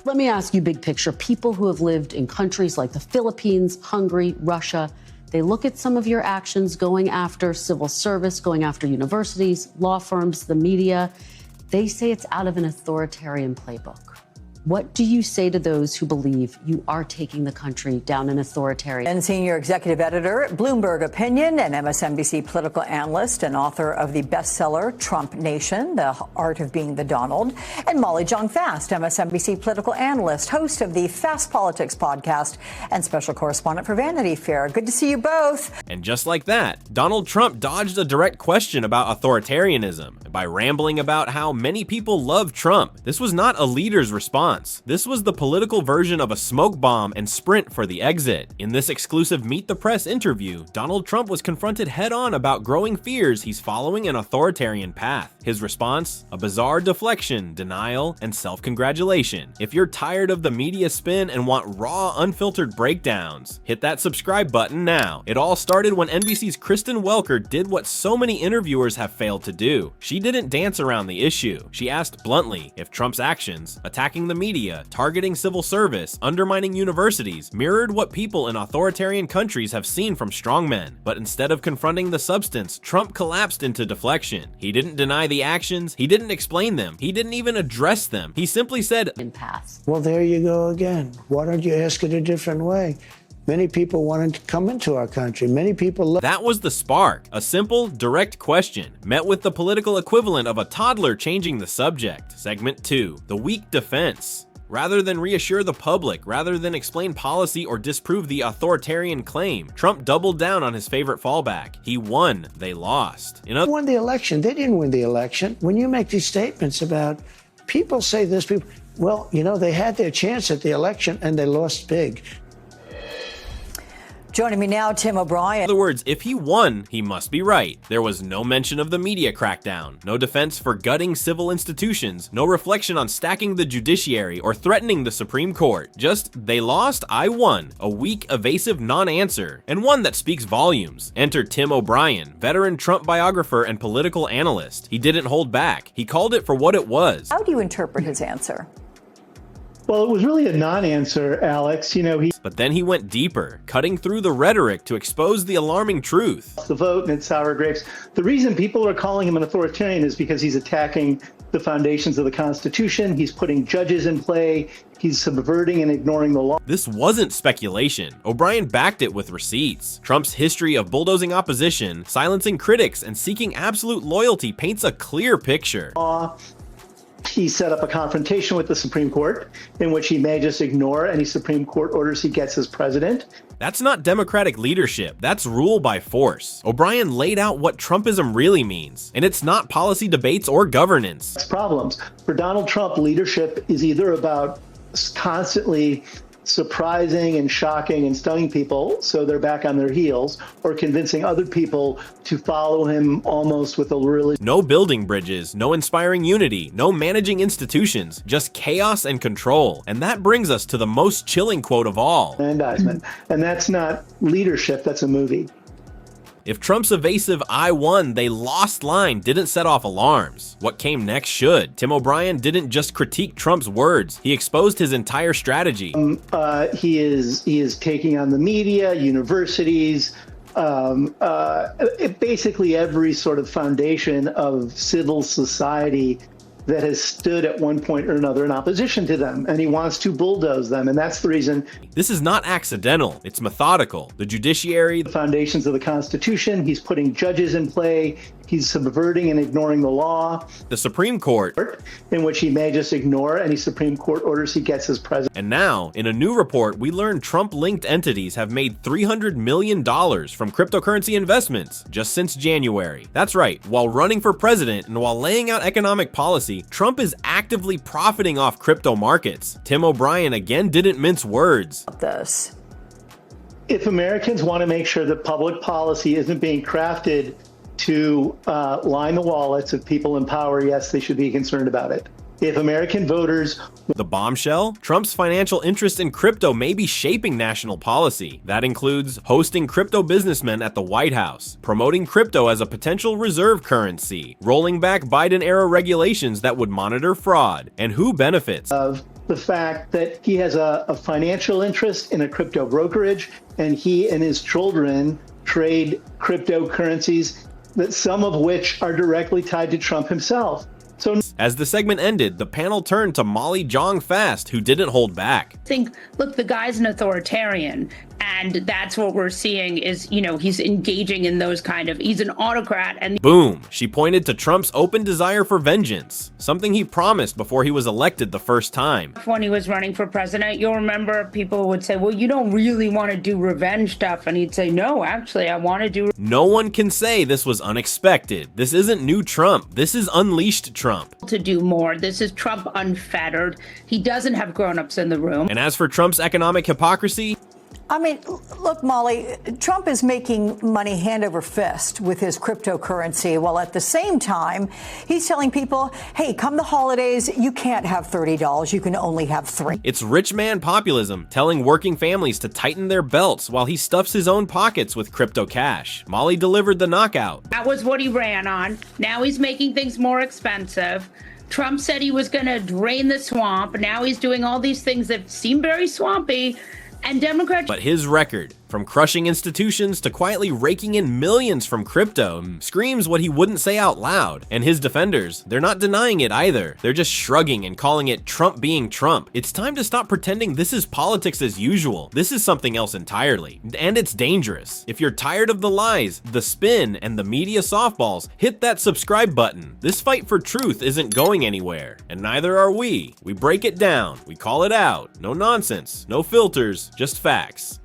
Let me ask you big picture. People who have lived in countries like the Philippines, Hungary, Russia, they look at some of your actions going after civil service, going after universities, law firms, the media. They say it's out of an authoritarian playbook. What do you say to those who believe you are taking the country down an authoritarian? And senior executive editor at Bloomberg Opinion and MSNBC political analyst and author of the bestseller Trump Nation, The Art of Being the Donald. And Molly Jong-Fast, MSNBC political analyst, host of the Fast Politics podcast and special correspondent for Vanity Fair. Good to see you both. And just like that, Donald Trump dodged a direct question about authoritarianism by rambling about how many people love Trump. This was not a leader's response. This was the political version of a smoke bomb and sprint for the exit. In this exclusive Meet the Press interview, Donald Trump was confronted head-on about growing fears he's following an authoritarian path. His response? A bizarre deflection, denial, and self-congratulation. If you're tired of the media spin and want raw, unfiltered breakdowns, hit that subscribe button now. It all started when NBC's Kristen Welker did what so many interviewers have failed to do. She didn't dance around the issue. She asked bluntly if Trump's actions, attacking the media, targeting civil service, undermining universities, mirrored what people in authoritarian countries have seen from strongmen. But instead of confronting the substance, Trump collapsed into deflection. He didn't deny the actions, he didn't explain them, he didn't even address them. He simply said, Impasse. Well, there you go again. Why don't you ask it a different way? Many people wanted to come into our country. Many people That was the spark. A simple, direct question, met with the political equivalent of a toddler changing the subject. Segment 2, the weak defense. Rather than reassure the public, rather than explain policy or disprove the authoritarian claim, Trump doubled down on his favorite fallback. He won, they lost. won the election. They didn't win the election. When you make these statements about people say this, people, well, you know, they had their chance at the election and they lost big. Joining me now, Tim O'Brien. In other words, if he won, he must be right. There was no mention of the media crackdown, no defense for gutting civil institutions, no reflection on stacking the judiciary or threatening the Supreme Court. Just, they lost, I won. A weak, evasive non-answer, and one that speaks volumes. Enter Tim O'Brien, veteran Trump biographer and political analyst. He didn't hold back. He called it for what it was. How do you interpret his answer? Well, it was really a non-answer, Alex. But then he went deeper, cutting through the rhetoric to expose the alarming truth. The vote and it's sour grapes. The reason people are calling him an authoritarian is because he's attacking the foundations of the Constitution. He's putting judges in play. He's subverting and ignoring the law. This wasn't speculation. O'Brien backed it with receipts. Trump's history of bulldozing opposition, silencing critics, and seeking absolute loyalty paints a clear picture. He set up a confrontation with the Supreme Court in which he may just ignore any Supreme Court orders he gets as president. That's not democratic leadership, that's rule by force. O'Brien laid out what Trumpism really means, and it's not policy debates or governance. That's problems. For Donald Trump, leadership is either about constantly surprising and shocking and stunning people so they're back on their heels, or convincing other people to follow him almost with a religion. No building bridges, no inspiring unity, no managing institutions, just chaos and control. And that brings us to the most chilling quote of all. Aggrandizement. And that's not leadership, that's a movie. If Trump's evasive "I won, they lost" line didn't set off alarms, what came next should. Tim O'Brien didn't just critique Trump's words, he exposed his entire strategy. He is taking on the media, universities, basically every sort of foundation of civil society that has stood at one point or another in opposition to them, and he wants to bulldoze them, and that's the reason. This is not accidental, it's methodical. The judiciary, the foundations of the Constitution, he's putting judges in play, he's subverting and ignoring the law. The Supreme Court, in which he may just ignore any Supreme Court orders he gets as president. And now, in a new report, we learned Trump-linked entities have made $300 million from cryptocurrency investments just since January. That's right, while running for president and while laying out economic policy, Trump is actively profiting off crypto markets. Tim O'Brien again didn't mince words. If Americans want to make sure that public policy isn't being crafted to line the wallets of people in power, yes, they should be concerned about it. If American voters... The bombshell? Trump's financial interest in crypto may be shaping national policy. That includes hosting crypto businessmen at the White House, promoting crypto as a potential reserve currency, rolling back Biden-era regulations that would monitor fraud, and who benefits? Of the fact that he has a financial interest in a crypto brokerage, and he and his children trade cryptocurrencies, that some of which are directly tied to Trump himself. So, as the segment ended, the panel turned to Molly Jong-Fast, who didn't hold back. Look, the guy's an authoritarian, and that's what we're seeing is, he's engaging in those he's an autocrat. And boom, she pointed to Trump's open desire for vengeance, something he promised before he was elected the first time. When he was running for president, you'll remember people would say, well, you don't really want to do revenge stuff. And he'd say, no, actually, I want to do. No one can say this was unexpected. This isn't new Trump. This is unleashed Trump. To do more. This is Trump Unfettered. He doesn't have grown-ups in the room. And as for Trump's economic hypocrisy, I mean, look, Molly, Trump is making money hand over fist with his cryptocurrency, while at the same time, he's telling people, hey, come the holidays, you can't have $30, you can only have $3. It's rich man populism, telling working families to tighten their belts while he stuffs his own pockets with crypto cash. Molly delivered the knockout. That was what he ran on. Now he's making things more expensive. Trump said he was going to drain the swamp. Now he's doing all these things that seem very swampy. And Democrats. But his record, from crushing institutions to quietly raking in millions from crypto, screams what he wouldn't say out loud. And his defenders, they're not denying it either. They're just shrugging and calling it Trump being Trump. It's time to stop pretending this is politics as usual. This is something else entirely. And it's dangerous. If you're tired of the lies, the spin, and the media softballs, hit that subscribe button. This fight for truth isn't going anywhere. And neither are we. We break it down. We call it out. No nonsense. No filters. Just facts.